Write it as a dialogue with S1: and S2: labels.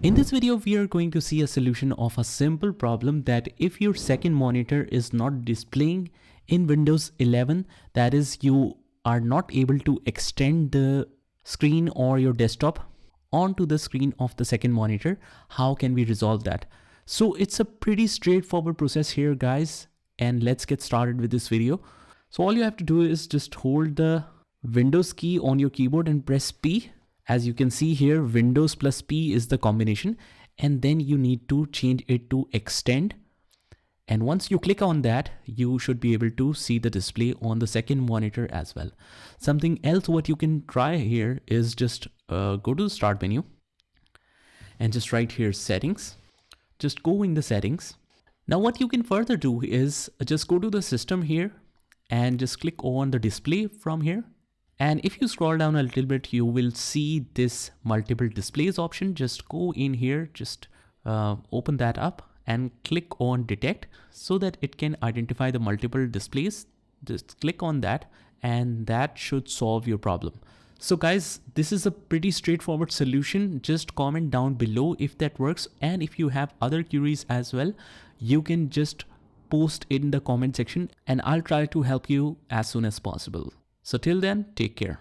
S1: In this video, we are going to see a solution of a simple problem that if your second monitor is not displaying in Windows 11, that is, you are not able to extend the screen or your desktop onto the screen of the second monitor, how can we resolve that? So it's a pretty straightforward process here, guys, and let's get started with this video. So all you have to do is just hold the Windows key on your keyboard and press P. As you can see here, Windows plus P is the combination, and then you need to change it to extend. And once you click on that, you should be able to see the display on the second monitor as well. Something else what you can try here is just go to the start menu and just write here settings. Just go in the settings. Now what you can further do is just go to the system here and just click on the display from here. And if you scroll down a little bit, you will see this multiple displays option. Just go in here, just open that up and click on detect so that it can identify the multiple displays. Just click on that and that should solve your problem. So guys, this is a pretty straightforward solution. Just comment down below if that works. And if you have other queries as well, you can just post in the comment section and I'll try to help you as soon as possible. So till then, take care.